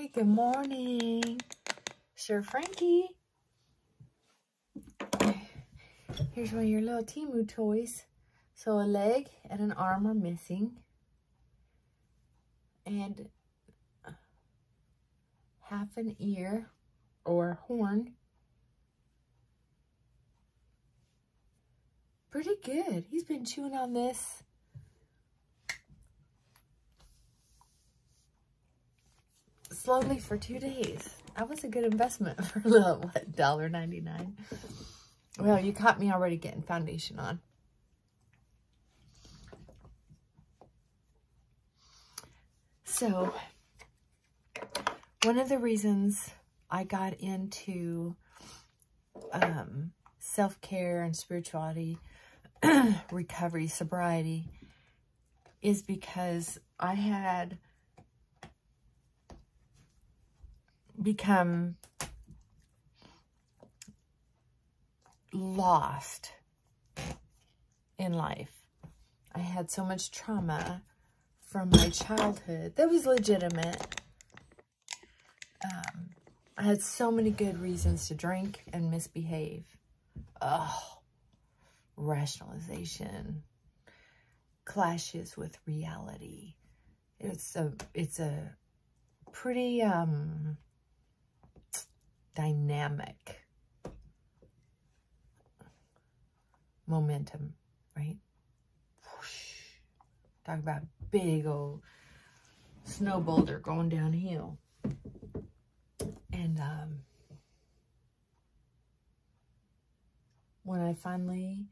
Hi, good morning. Sir Frankie. Here's one of your little Timu toys. So a leg and an arm are missing. And half an ear or horn. Pretty good. He's been chewing on this. Slowly for 2 days. That was a good investment for a little, what, $1.99? Well, you caught me already getting foundation on. So, one of the reasons I got into self-care and spirituality, recovery, sobriety, is because I had become lost in life. I had so much trauma from my childhood that was legitimate. I had so many good reasons to drink and misbehave. Oh, rationalization, clashes with reality. It's a pretty dynamic momentum, right? Whoosh. Talk about big old snow boulder going downhill. And when I finally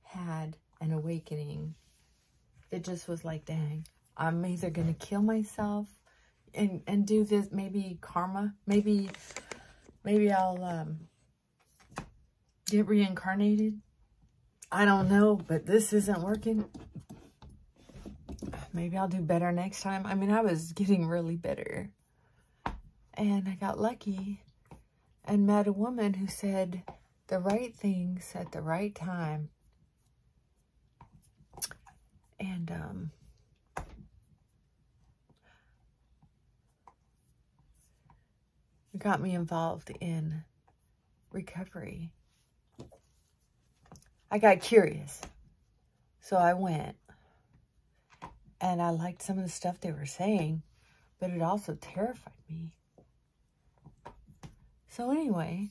had an awakening, it just was like, dang, I'm either going to kill myself and do this, maybe karma, maybe I'll get reincarnated. I don't know, but this isn't working. Maybe I'll do better next time. I mean, I was getting really bitter. And I got lucky and met a woman who said the right things at the right time. And got me involved in recovery. I got curious. So I went. And I liked some of the stuff they were saying, but it also terrified me. So anyway,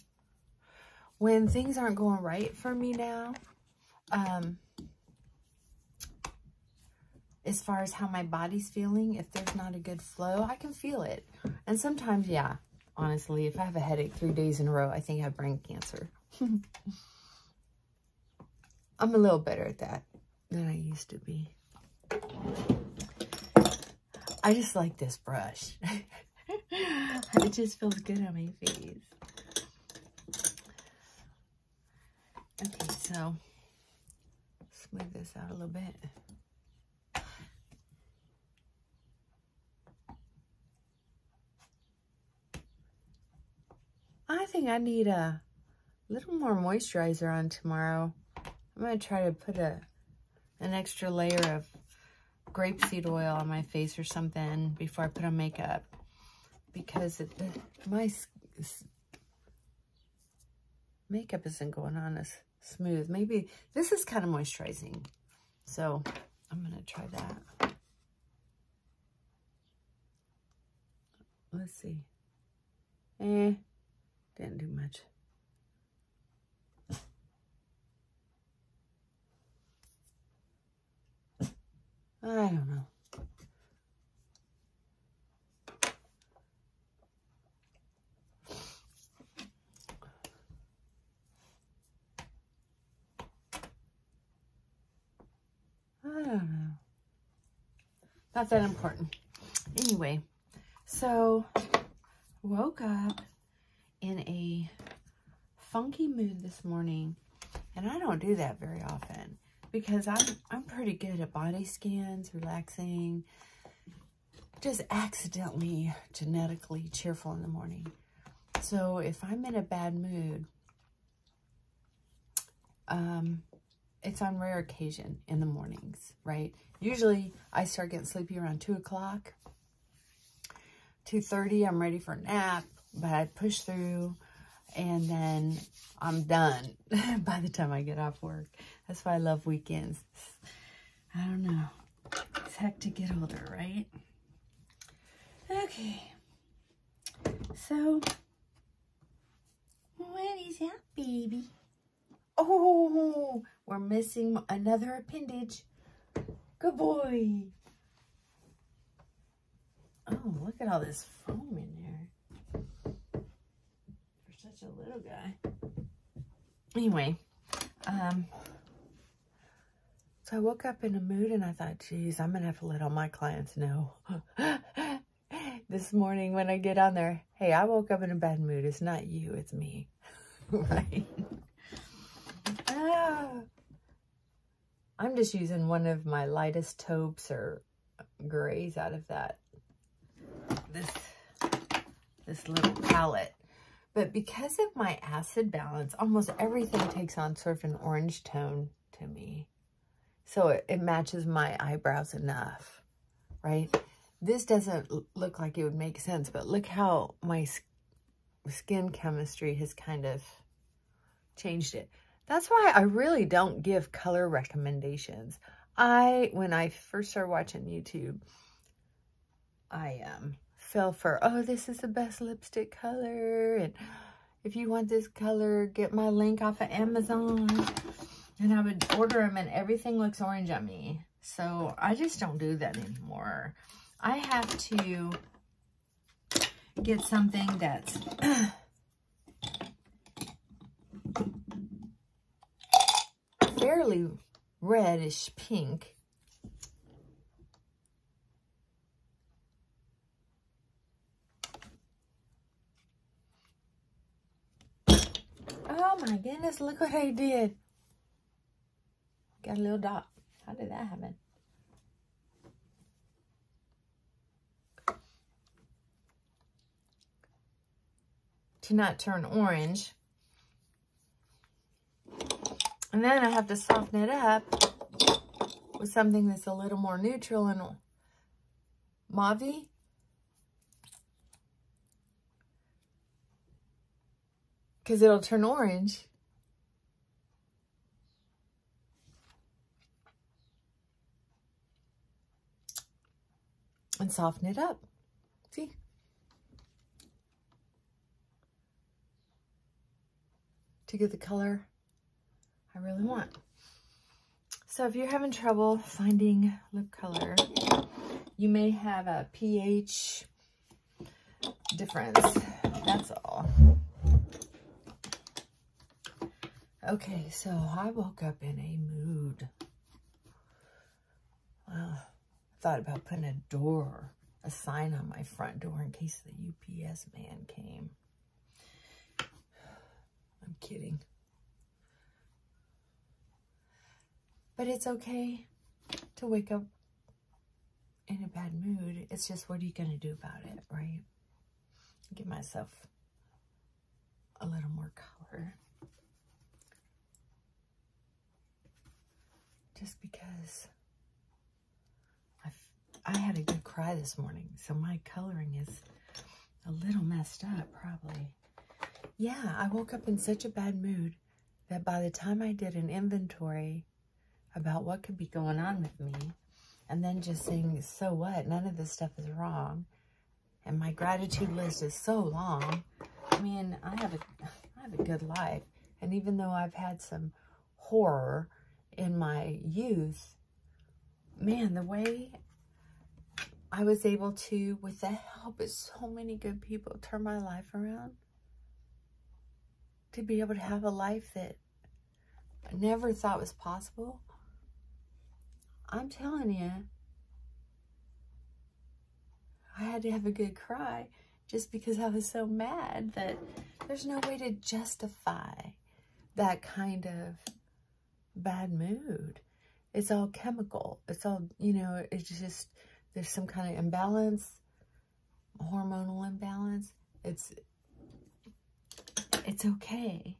when things aren't going right for me now, as far as how my body's feeling, if there's not a good flow, I can feel it. And sometimes, yeah, honestly, if I have a headache 3 days in a row, I think I have brain cancer. I'm a little better at that than I used to be. I just like this brush. It just feels good on my face. Okay, so smooth this out a little bit. I think I need a little more moisturizer on tomorrow. I'm going to try to put an extra layer of grapeseed oil on my face or something before I put on makeup, because my makeup isn't going on as smooth. Maybe this is kind of moisturizing, so I'm gonna try that. Let's see. Didn't do much. I don't know. I don't know. Not that important. Anyway, so woke up in a funky mood this morning, and I don't do that very often because I'm pretty good at body scans, relaxing, just accidentally, genetically cheerful in the morning. So if I'm in a bad mood, it's on rare occasion in the mornings, right? Usually I start getting sleepy around 2 o'clock. 2:30, I'm ready for a nap, but I push through and then I'm done by the time I get off work. That's why I love weekends. I don't know. It's heck to get older, right? Okay. So, what is that, baby? Oh, we're missing another appendage. Good boy. Oh, look at all this foam in there. For such a little guy. Anyway, so I woke up in a mood and I thought, geez, I'm going to have to let all my clients know. This morning when I get on there, hey, I woke up in a bad mood. It's not you, it's me. Right? I'm just using one of my lightest taupes or grays out of this little palette. But because of my acid balance, almost everything takes on sort of an orange tone to me. So it matches my eyebrows enough, right? This doesn't look like it would make sense, but look how my skin chemistry has kind of changed it. That's why I really don't give color recommendations. When I first started watching YouTube, I fell for, oh, this is the best lipstick color, and if you want this color, get my link off of Amazon. And I would order them and everything looks orange on me. So I just don't do that anymore. I have to get something that's fairly reddish pink. Oh my goodness, look what I did. Got a little dot. How did that happen? To not turn orange. And then I have to soften it up with something that's a little more neutral and mauve-y. Because it'll turn orange. And soften it up. See? To get the color I really want. So if you're having trouble finding lip color, you may have a pH difference. That's all. Okay, so I woke up in a mood. Thought about putting a sign on my front door in case the UPS man came. I'm kidding. But it's okay to wake up in a bad mood. It's just, what are you going to do about it, right? Give myself a little more color. Just because I had a good cry this morning, so my coloring is a little messed up, probably. Yeah, I woke up in such a bad mood that by the time I did an inventory about what could be going on with me, and then just saying, so what? None of this stuff is wrong. And my gratitude list is so long. I mean, I have a good life. And even though I've had some horror in my youth, man, the way I was able to, with the help of so many good people, turn my life around. To be able to have a life that I never thought was possible. I'm telling you, I had to have a good cry just because I was so mad that there's no way to justify that kind of bad mood. It's all chemical. It's all, you know, it's just, there's some kind of imbalance, hormonal imbalance. It's okay,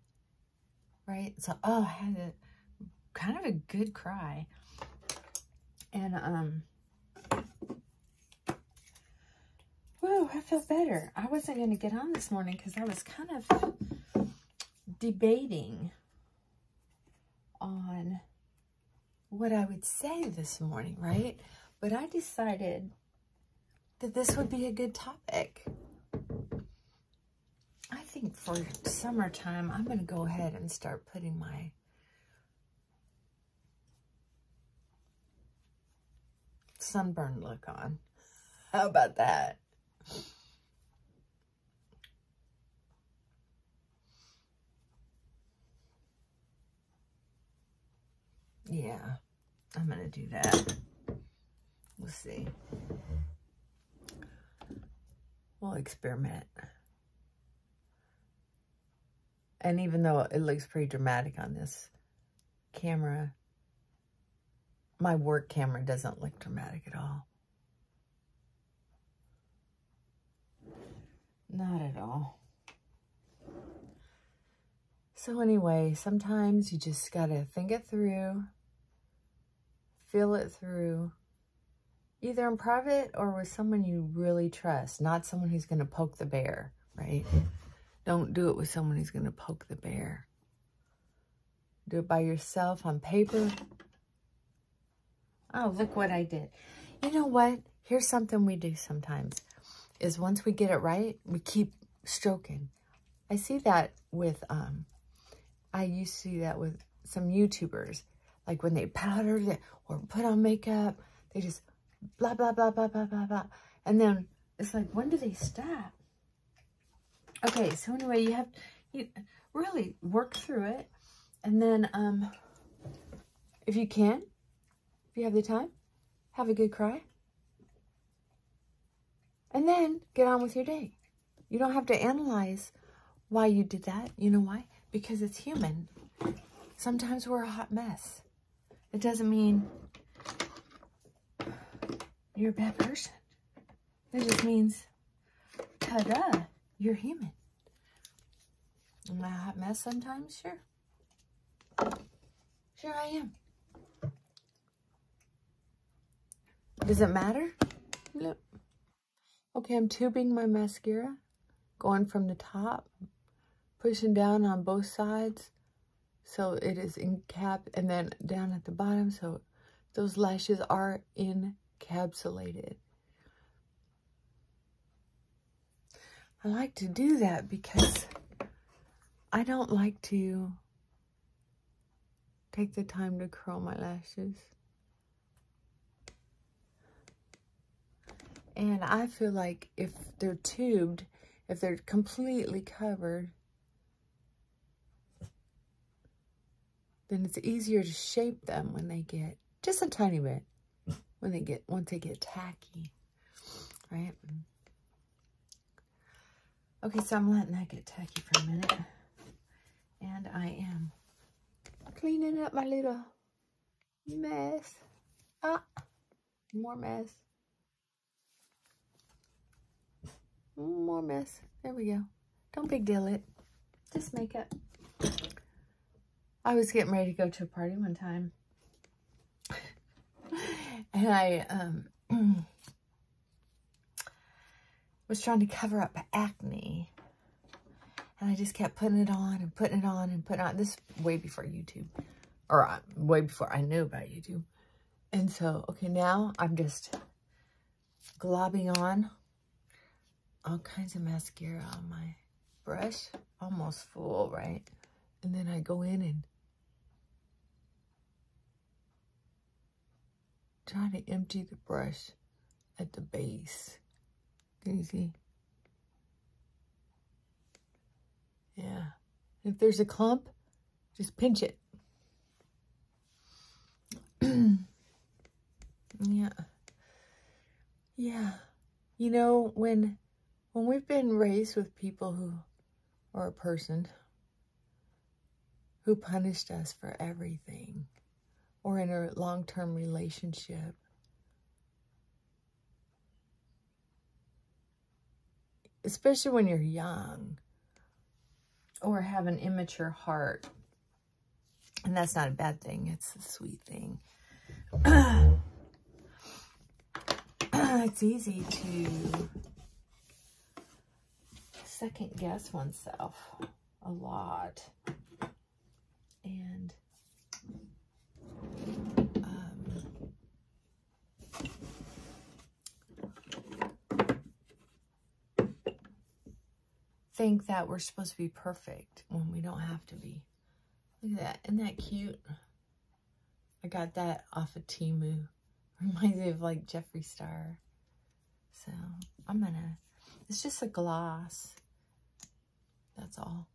right? So, oh, I had kind of a good cry. And, Whoa, I feel better. I wasn't going to get on this morning because I was kind of debating on what I would say this morning, right? But I decided that this would be a good topic. I think for summertime, I'm going to go ahead and start putting my sunburn look on. How about that? Yeah, I'm going to do that. We'll see. We'll experiment. And even though it looks pretty dramatic on this camera, my work camera doesn't look dramatic at all. Not at all. So anyway, sometimes you just gotta think it through, feel it through, either in private or with someone you really trust, not someone who's gonna poke the bear, right? Don't do it with someone who's gonna poke the bear. Do it by yourself on paper. Oh, look what I did. You know what? Here's something we do sometimes, is once we get it right, we keep stroking. I see that with, I used to see that with some YouTubers. Like when they powder or put on makeup, they just blah, blah, blah, blah, blah, blah, blah. And then it's like, when do they stop? Okay, so anyway, you really work through it. And then, if you can, if you have the time, have a good cry. And then get on with your day. You don't have to analyze why you did that. You know why? Because it's human. Sometimes we're a hot mess. It doesn't mean you're a bad person. It just means, ta-da, you're human. Am I a hot mess sometimes? Sure. Sure I am. Does it matter? No. Okay, I'm tubing my mascara, going from the top, pushing down on both sides so it is encapsulated, and then down at the bottom so those lashes are encapsulated. I like to do that because I don't like to take the time to curl my lashes. And I feel like if they're tubed, if they're completely covered, then it's easier to shape them when they get, just a tiny bit, once they get tacky, right? Okay, so I'm letting that get tacky for a minute. And I am cleaning up my little mess. Ah, more mess. More mess. There we go. Don't big deal it. Just makeup. I was getting ready to go to a party one time. And I was trying to cover up acne. And I just kept putting it on and putting it on and putting it on. This is way before YouTube. Or way before I knew about YouTube. And so, okay, now I'm just globbing on all kinds of mascara on my brush. Almost full, right? And then I go in and try to empty the brush at the base. Can you see? Yeah. If there's a clump, just pinch it. Yeah. Yeah. You know, when we've been raised with people who, or a person who punished us for everything, or in a long-term relationship, especially when you're young, or have an immature heart, and that's not a bad thing, it's a sweet thing. It's easy to second guess oneself a lot. And think that we're supposed to be perfect when we don't have to be. Look at that. Isn't that cute? I got that off of Temu. Reminds me of like Jeffree Star. So I'm gonna, it's just a gloss. That's all.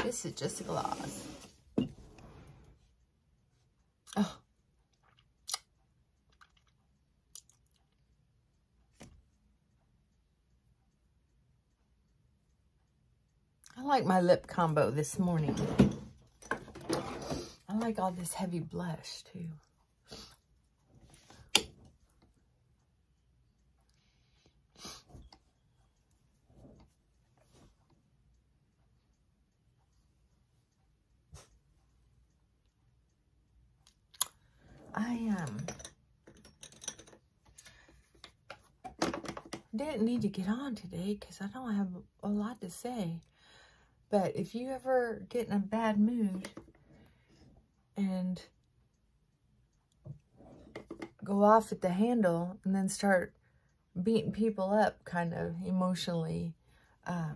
This is just a gloss. Oh. I like my lip combo this morning. I like all this heavy blush too. I didn't need to get on today because I don't have a lot to say. But if you ever get in a bad mood and go off at the handle and then start beating people up kind of emotionally, I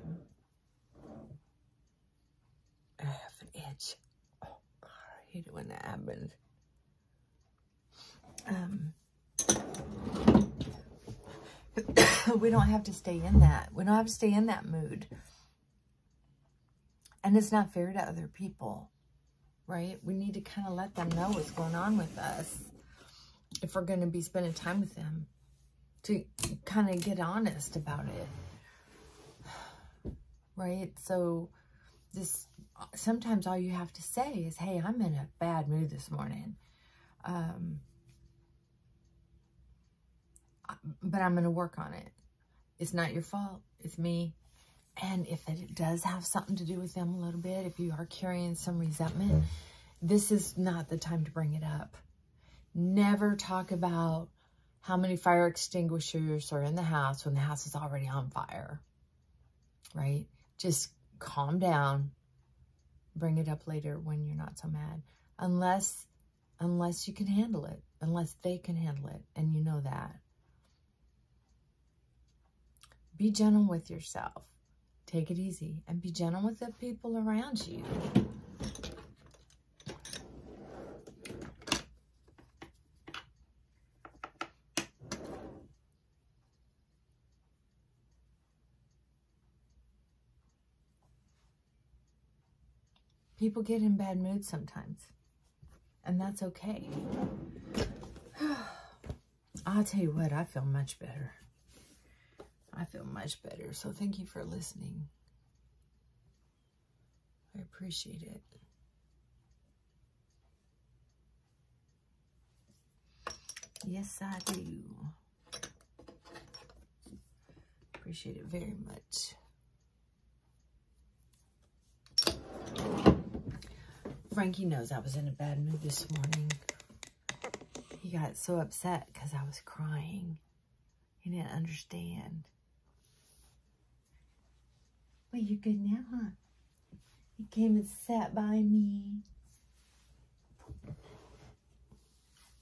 have an itch. Oh, God, I hate it when that happens. We don't have to stay in that. We don't have to stay in that mood. And it's not fair to other people, right? We need to kind of let them know what's going on with us if we're going to be spending time with them, to kind of get honest about it, right? So this, sometimes all you have to say is, hey, I'm in a bad mood this morning. But I'm going to work on it. It's not your fault. It's me. And if it does have something to do with them a little bit, if you are carrying some resentment, this is not the time to bring it up. Never talk about how many fire extinguishers are in the house when the house is already on fire, right? Just calm down. Bring it up later when you're not so mad. Unless you can handle it. Unless they can handle it. And you know that. Be gentle with yourself. Take it easy. And be gentle with the people around you. People get in bad moods sometimes. And that's okay. I'll tell you what, I feel much better. I feel much better. So thank you for listening. I appreciate it. Yes, I do. Appreciate it very much. Frankie knows I was in a bad mood this morning. He got so upset because I was crying. He didn't understand. Well, you're good now, huh? You came and sat by me.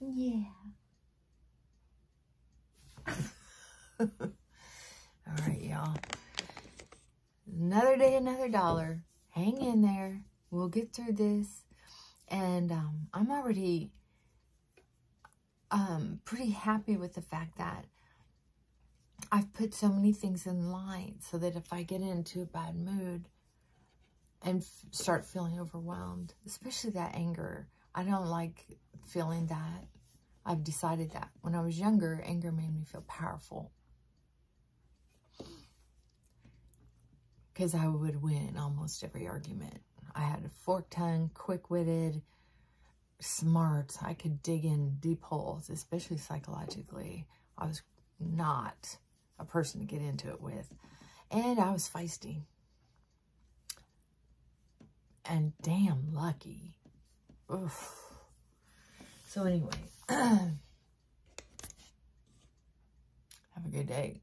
Yeah. All right, y'all. Another day, another dollar. Hang in there. We'll get through this. And I'm already pretty happy with the fact that I've put so many things in line so that if I get into a bad mood and start feeling overwhelmed, especially that anger, I don't like feeling that. I've decided that when I was younger, anger made me feel powerful because I would win almost every argument. I had a forked tongue, quick-witted, smart. I could dig in deep holes, especially psychologically. I was not a person to get into it with. And I was feisty. And damn lucky. Oof. So anyway, Have a good day.